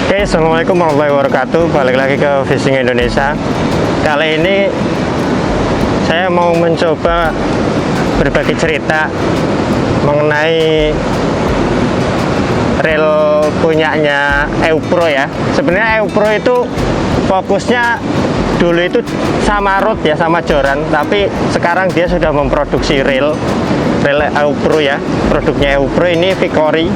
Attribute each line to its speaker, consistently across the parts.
Speaker 1: Oke, assalamualaikum warahmatullahi wabarakatuh. Balik lagi ke Fishing Indonesia. Kali ini saya mau mencoba berbagi cerita mengenai reel punyanya EuPro ya. Sebenarnya EuPro itu fokusnya dulu itu sama rod ya, sama joran, tapi sekarang dia sudah memproduksi reel EuPro ya. Produknya EuPro ini Victory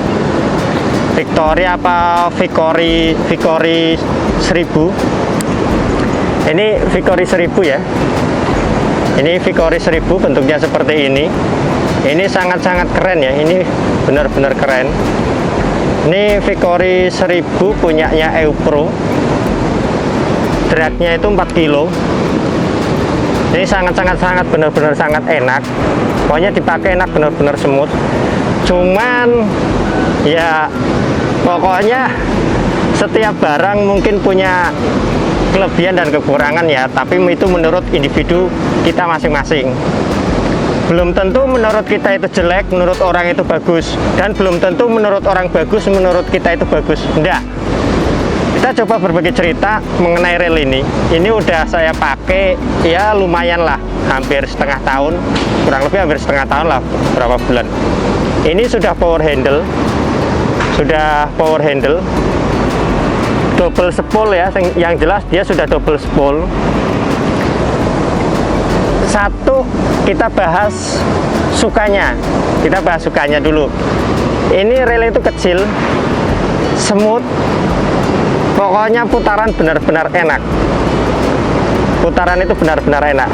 Speaker 1: apa Victory 1000. Ini Victory 1000 ya. Ini Victory 1000 bentuknya seperti ini. Ini sangat-sangat keren ya. Ini benar-benar keren. Ini Victory 1000 punyanya EuPro. Dragnya itu 4 kilo. Ini sangat benar-benar sangat enak. Pokoknya dipakai enak, benar-benar semut. Cuman ya pokoknya setiap barang mungkin punya kelebihan dan kekurangan ya, tapi itu menurut individu kita masing-masing. Belum tentu menurut kita itu jelek, menurut orang itu bagus, dan belum tentu menurut orang bagus, menurut kita itu bagus. Enggak. Kita coba berbagi cerita mengenai reel ini. Ini udah saya pakai ya lumayan lah, hampir setengah tahun, kurang lebih hampir setengah tahun lah, berapa bulan. Ini sudah power handle, double spool ya, yang jelas dia sudah double spool. Satu, kita bahas sukanya dulu. Ini reel itu kecil, smooth, pokoknya putaran benar-benar enak. Putaran itu benar-benar enak.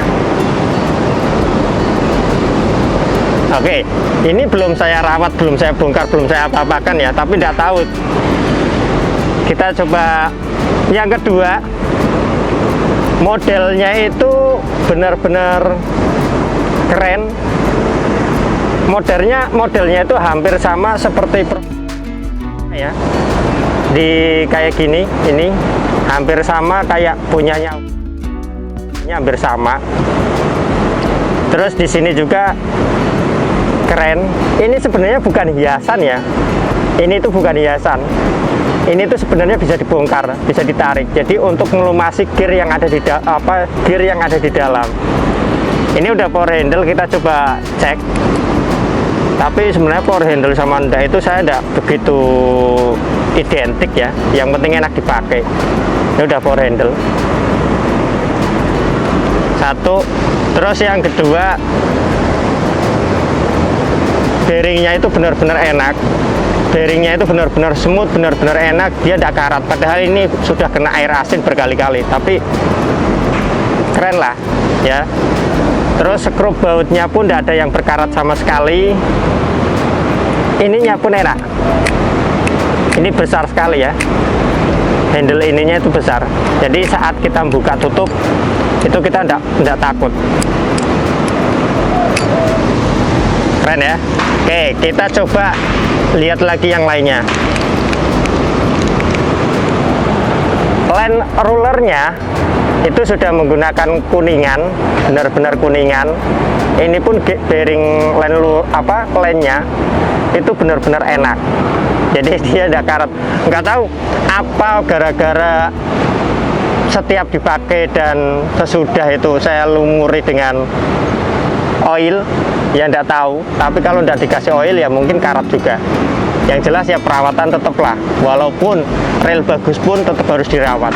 Speaker 1: Oke, ini belum saya rawat, belum saya bongkar, belum saya apa-apakan ya, tapi tidak tahu. Kita coba. Yang kedua, modelnya itu benar-benar keren. Modelnya itu hampir sama seperti ya. Di kayak gini, ini hampir sama kayak punyanya, hampir sama. Terus di sini juga keren. Ini sebenarnya bukan hiasan ya. Ini tuh bukan hiasan. Ini tuh sebenarnya bisa dibongkar, bisa ditarik. Jadi untuk melumasi gear yang ada di dalam. Ini udah power handle, kita coba cek. Tapi sebenarnya power handle sama enggak itu saya enggak begitu identik ya. Yang penting enak dipakai. Ini udah power handle. Satu. Terus yang kedua, bearingnya itu benar-benar enak. Bearingnya itu benar-benar smooth, benar-benar enak. Dia tidak karat. Padahal ini sudah kena air asin berkali-kali, tapi keren lah ya. Terus skru bautnya pun tidak ada yang berkarat sama sekali. Ininya pun enak. Ini besar sekali ya. Handle ininya itu besar. Jadi saat kita buka tutup itu kita tidak takut. Keren ya. Oke, kita coba lihat lagi yang lainnya. Line rulernya itu sudah menggunakan kuningan, benar-benar kuningan. Ini pun bearing line-nya itu benar-benar enak. Jadi dia tidak karat. Nggak tahu apa gara-gara setiap dipakai dan sesudah itu saya lumuri dengan oil, ya enggak tahu. Tapi kalau enggak dikasih oil ya mungkin karat juga. Yang jelas ya perawatan tetaplah, walaupun reel bagus pun tetap harus dirawat.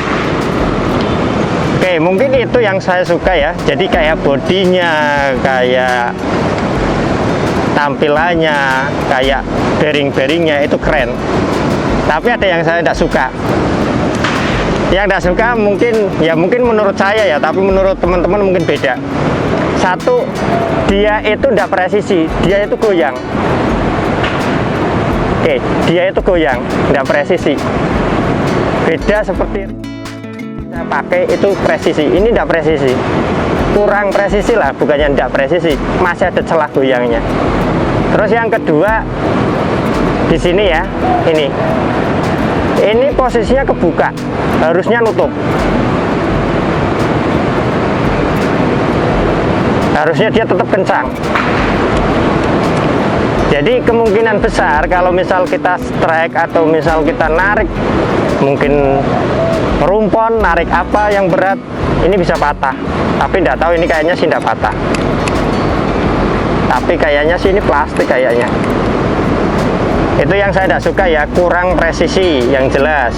Speaker 1: Oke, mungkin itu yang saya suka ya. Jadi kayak bodinya, kayak tampilannya, kayak bearing-bearingnya itu keren. Tapi ada yang saya tidak suka. Yang tidak suka mungkin menurut saya ya, tapi menurut teman-teman mungkin beda. Satu, dia itu tidak presisi, dia itu goyang. Oke, dia itu goyang, tidak presisi. Beda seperti saya pakai itu presisi, ini tidak presisi. Kurang presisi lah, bukannya tidak presisi, masih ada celah goyangnya. Terus yang kedua, di sini ya, ini posisinya kebuka, harusnya nutup. Harusnya dia tetap kencang. Jadi kemungkinan besar kalau misal kita strike atau misal kita narik mungkin rumpon, narik apa yang berat, ini bisa patah. Tapi tidak tahu, ini kayaknya sih tidak patah. Tapi kayaknya sih ini plastik kayaknya. Itu yang saya tidak suka ya, kurang presisi yang jelas,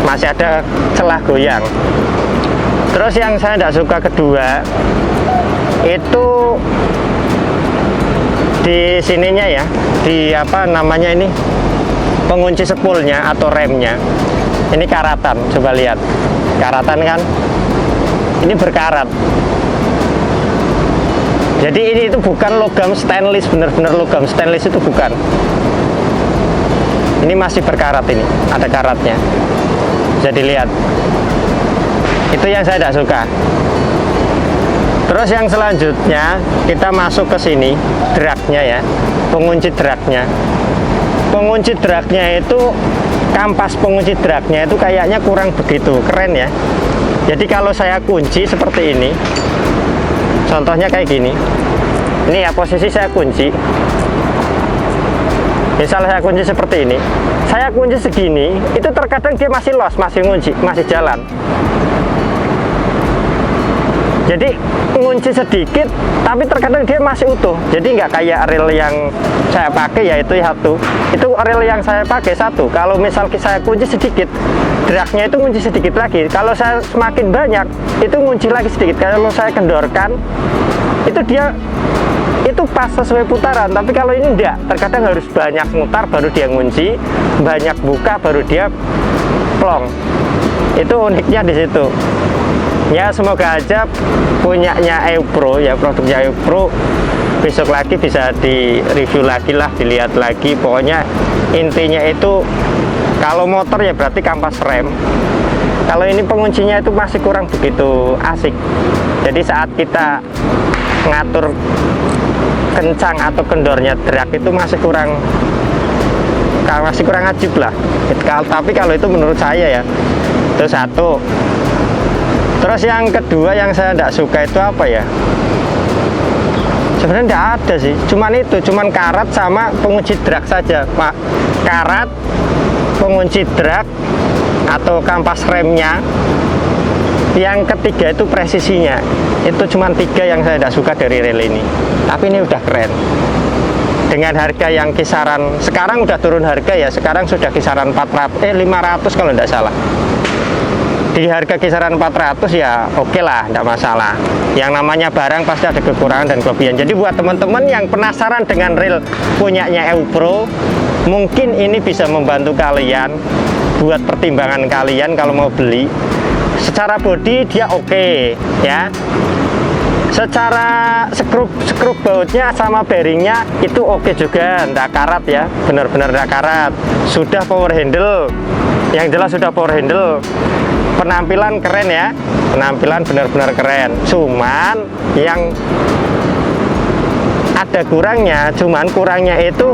Speaker 1: masih ada celah goyang. Terus yang saya tidak suka kedua itu di sininya ya, di apa namanya ini, pengunci spoolnya atau remnya. Ini karatan, coba lihat, karatan kan, ini berkarat. Jadi ini itu bukan logam stainless, bener-bener logam stainless itu bukan. Ini masih berkarat, ini ada karatnya. Jadi lihat, itu yang saya tidak suka. Terus yang selanjutnya kita masuk ke sini, dragnya ya, pengunci dragnya. Pengunci dragnya itu, kampas pengunci dragnya itu kayaknya kurang begitu keren ya. Jadi kalau saya kunci seperti ini, contohnya kayak gini, ini ya posisi saya kunci. Misal saya kunci seperti ini, saya kunci segini, itu terkadang dia masih los, masih ngunci, masih jalan. Jadi ngunci sedikit, tapi terkadang dia masih utuh. Jadi nggak kayak reel yang saya pakai, yaitu satu. Itu reel yang saya pakai satu. Kalau misal saya kunci sedikit, dragnya itu ngunci sedikit lagi. Kalau saya semakin banyak, itu ngunci lagi sedikit. Kalau saya kendorkan, itu dia itu pas sesuai putaran. Tapi kalau ini enggak, terkadang harus banyak mutar baru dia ngunci, banyak buka baru dia plong. Itu uniknya di situ. Ya semoga aja punyanya EuPro ya, produknya EuPro besok lagi bisa di review lagi lah, dilihat lagi. Pokoknya intinya itu kalau motor ya berarti kampas rem. Kalau ini penguncinya itu masih kurang begitu asik. Jadi saat kita ngatur kencang atau kendornya drag itu masih kurang ajib lah. Tapi kalau itu menurut saya ya, itu satu. Terus yang kedua yang saya tidak suka itu apa ya? Sebenarnya tidak ada sih, cuman karat sama pengunci drag saja, Pak. Karat, pengunci drag atau kampas remnya. Yang ketiga itu presisinya. Itu cuma 3 yang saya tidak suka dari reel ini. Tapi ini udah keren. Dengan harga yang kisaran, sekarang udah turun harga ya, sekarang sudah kisaran 500 kalau tidak salah. Di harga kisaran 400 ya oke lah, tidak masalah. Yang namanya barang pasti ada kekurangan dan kelebihan. Jadi buat teman-teman yang penasaran dengan reel punyanya EuPro, mungkin ini bisa membantu kalian buat pertimbangan kalian kalau mau beli. Secara bodi dia oke ya. Secara skrup bautnya sama bearingnya itu oke juga, ndak karat ya, benar-benar ndak karat. Sudah power handle, yang jelas sudah power handle. Penampilan keren ya, penampilan benar-benar keren. Cuman yang ada kurangnya, kurangnya itu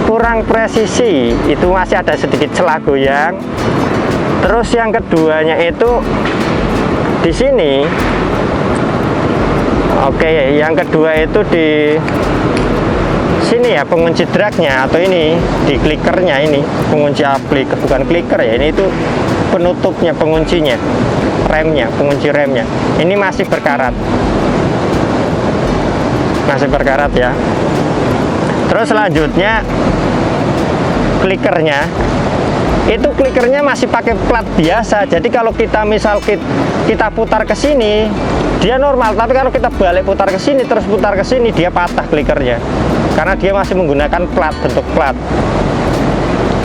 Speaker 1: kurang presisi. Itu masih ada sedikit celah goyang. Terus yang keduanya itu di sini. Oke, yang kedua itu di sini ya, pengunci dragnya atau ini di klikernya, ini pengunci aplik, bukan kliker ya, ini itu penutupnya, penguncinya, remnya, pengunci remnya. Ini masih berkarat, ya. Terus selanjutnya klikernya, itu klikernya masih pakai plat biasa. Jadi kalau kita misal kita putar ke sini dia normal, tapi kalau kita balik putar ke sini terus putar ke sini dia patah klikernya, karena dia masih menggunakan plat, bentuk plat.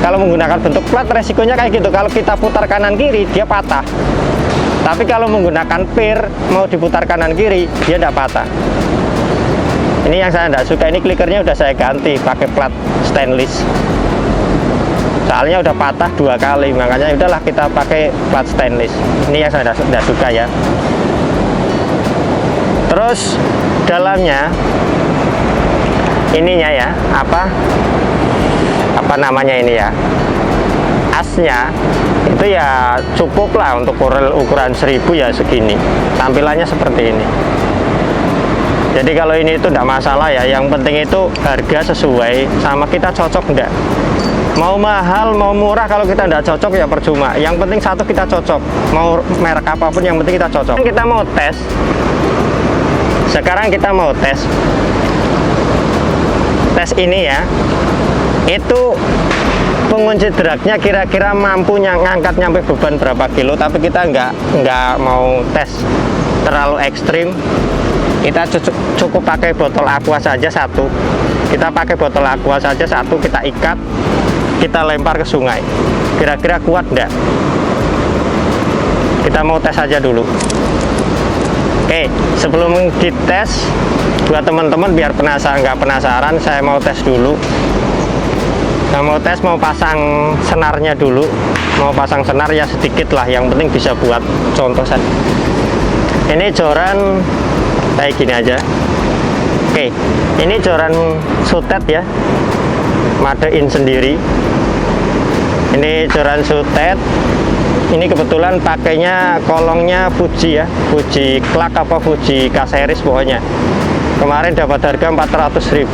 Speaker 1: Kalau menggunakan bentuk plat resikonya kayak gitu, kalau kita putar kanan kiri dia patah. Tapi kalau menggunakan pir mau diputar kanan kiri dia tidak patah. Ini yang saya tidak suka. Ini klikernya udah saya ganti pakai plat stainless, soalnya udah patah 2 kali, makanya udahlah kita pakai plat stainless. Ini yang saya tidak suka ya. Terus dalamnya ininya ya, apa namanya ini ya, asnya itu ya cukup lah untuk ukuran 1000 ya segini. Tampilannya seperti ini. Jadi kalau ini itu tidak masalah ya, yang penting itu harga sesuai sama kita cocok enggak. Mau mahal, mau murah, kalau kita nggak cocok ya percuma. Yang penting satu, kita cocok. Mau merek apapun, yang penting kita cocok. Kita mau tes. Sekarang kita mau tes. Tes ini ya. Itu pengunci dragnya kira-kira mampu ngangkat nyampe beban berapa kilo. Tapi kita nggak mau tes terlalu ekstrim. Kita cukup pakai botol aqua saja satu. Kita pakai botol aqua saja satu, kita ikat, kita lempar ke sungai. Kira-kira kuat enggak? Kita mau tes aja dulu. Oke, sebelum dites, buat teman-teman biar nggak penasaran, saya mau tes dulu. Nah, mau tes, mau pasang senarnya dulu. Mau pasang senar ya sedikit lah, yang penting bisa buat contoh saja. Ini joran kayak gini aja. Oke, ini joran sutet ya, Made in sendiri. Ini joran sutet. Ini kebetulan pakainya kolongnya Fuji ya, Fuji Clark apa Fuji K-series pokoknya. Kemarin dapat harga 400.000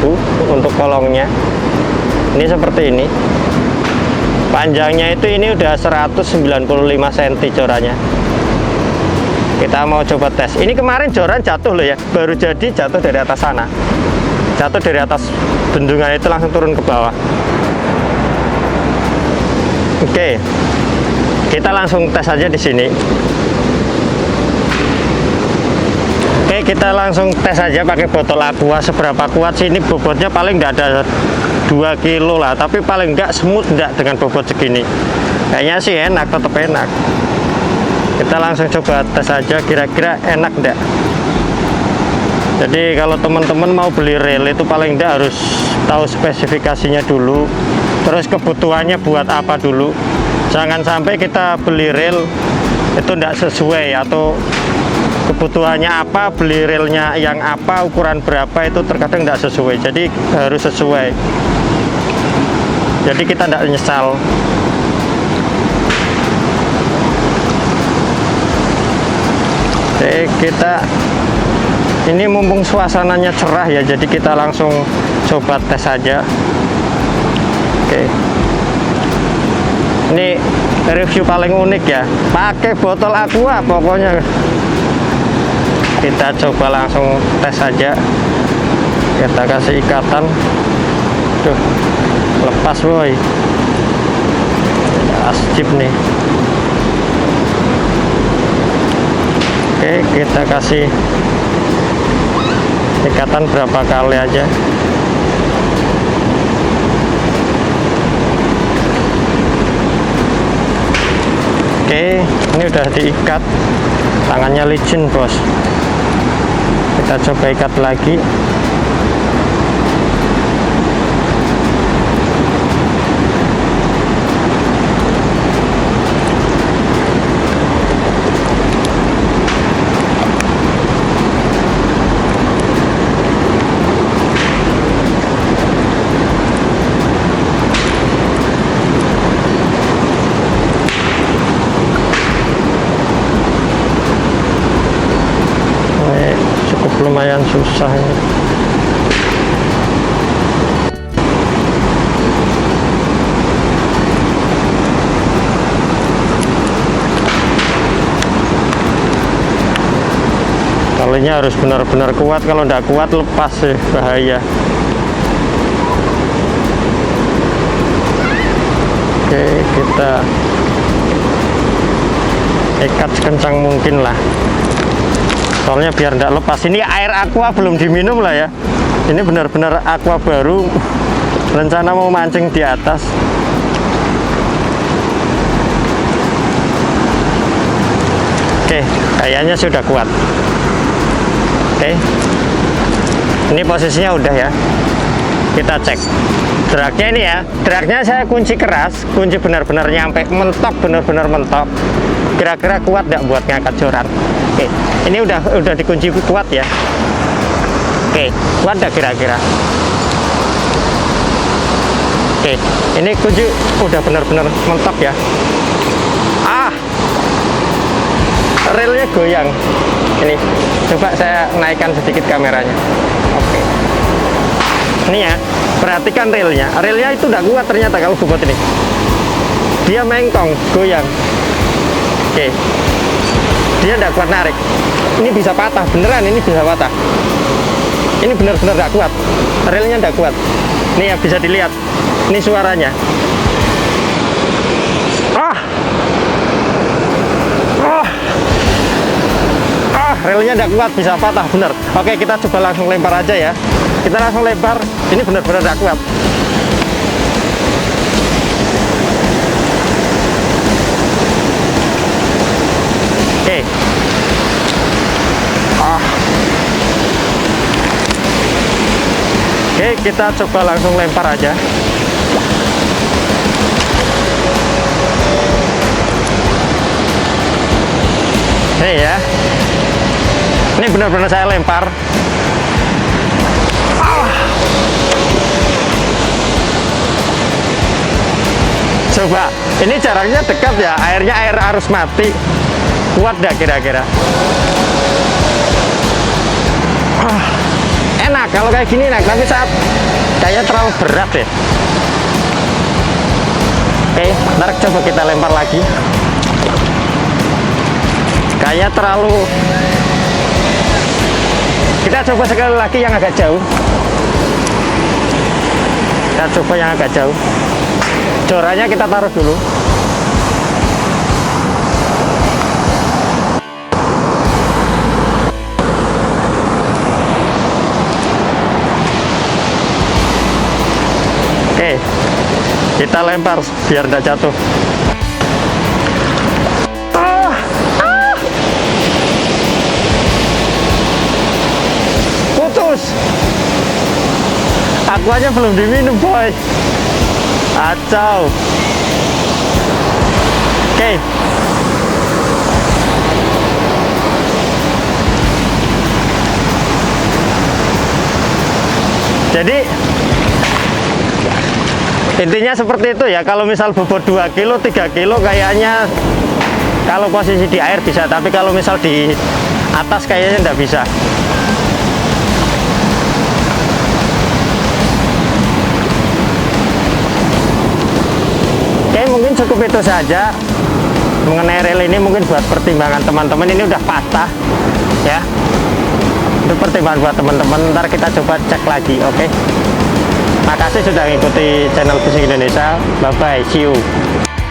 Speaker 1: untuk kolongnya. Ini seperti ini. Panjangnya itu ini udah 195 cm jorannya. Kita mau coba tes. Ini kemarin joran jatuh loh ya, baru jadi jatuh dari atas sana. Jatuh dari atas bendungan itu langsung turun ke bawah. Oke, kita langsung tes aja di sini. Oke, kita langsung tes aja pakai botol aqua. Seberapa kuat sih ini? Bobotnya paling nggak ada 2 kilo lah, tapi paling nggak smooth nggak dengan bobot segini. Kayaknya sih enak, tetap enak. Kita langsung coba tes aja, kira-kira enak enggak. Jadi kalau teman-teman mau beli reel itu paling enggak harus tahu spesifikasinya dulu, terus kebutuhannya buat apa dulu. Jangan sampai kita beli reel itu enggak sesuai, atau kebutuhannya apa, beli reelnya yang apa, ukuran berapa, itu terkadang enggak sesuai. Jadi harus sesuai, jadi kita enggak nyesal. Oke, kita ini mumpung suasananya cerah ya, jadi kita langsung coba tes aja. Oke, ini review paling unik ya, pakai botol aqua pokoknya. Kita coba langsung tes aja. Kita kasih ikatan. Tuh, lepas boy. Asjib nih. Oke, kita kasih ikatan berapa kali aja. Oke, ini udah diikat, tangannya licin bos. Kita coba ikat lagi. Lumayan susah ini. Talinya harus benar-benar kuat, kalau tidak kuat lepas sih, bahaya. Oke, kita ikat sekencang mungkin lah, soalnya biar tidak lepas. Ini air aqua belum diminum lah ya, ini benar-benar aqua baru, rencana mau mancing di atas. Oke, kayaknya sudah kuat. Oke, ini posisinya udah ya. Kita cek dragnya. Ini ya, dragnya saya kunci keras, kunci benar-benar nyampe, mentok, benar-benar mentok. Kira-kira kuat nggak buat ngangkat joran? Oke, ini udah dikunci kuat ya. Oke, kuat nggak kira-kira? Oke, ini kunci udah benar-benar mentok ya. Reelnya goyang. Ini coba saya naikkan sedikit kameranya. Oke, ini ya, Perhatikan relnya itu udah kuat ternyata kalau bobot ini, dia mengkong, goyang. Oke, dia tidak kuat narik, ini bisa patah, beneran ini bisa patah. Ini benar-benar tidak kuat, relnya tidak kuat. Nih ya, bisa dilihat, ini suaranya. Relnya tidak kuat, bisa patah, bener. Oke, kita coba langsung lempar aja ya. Kita langsung lempar, ini benar-benar tidak kuat. Oke. Oke, kita coba langsung lempar aja. Nih ya, ini benar-benar saya lempar. Coba, ini jaraknya dekat ya, airnya air arus mati. Kuat dah kira-kira. Enak kalau kayak gini enak, tapi saat kayaknya terlalu berat ya. Oke, ntar coba kita lempar lagi. Kayaknya terlalu. Kita coba sekali lagi yang agak jauh. Kita coba yang agak jauh. Jorannya kita taruh dulu. Oke, kita lempar biar tidak jatuh. Putus. Aquanya belum diminum, boy. Acau. Oke. Jadi intinya seperti itu ya. Kalau misal bobot 2 kilo, 3 kilo kayaknya kalau posisi di air bisa, tapi kalau misal di atas kayaknya tidak bisa. Oke, mungkin cukup itu saja mengenai rel ini. Mungkin buat pertimbangan teman-teman, ini udah patah ya, itu pertimbangan buat teman-teman. Ntar kita coba cek lagi. Oke, makasih sudah mengikuti channel Fishing Indonesia. Bye bye, see you.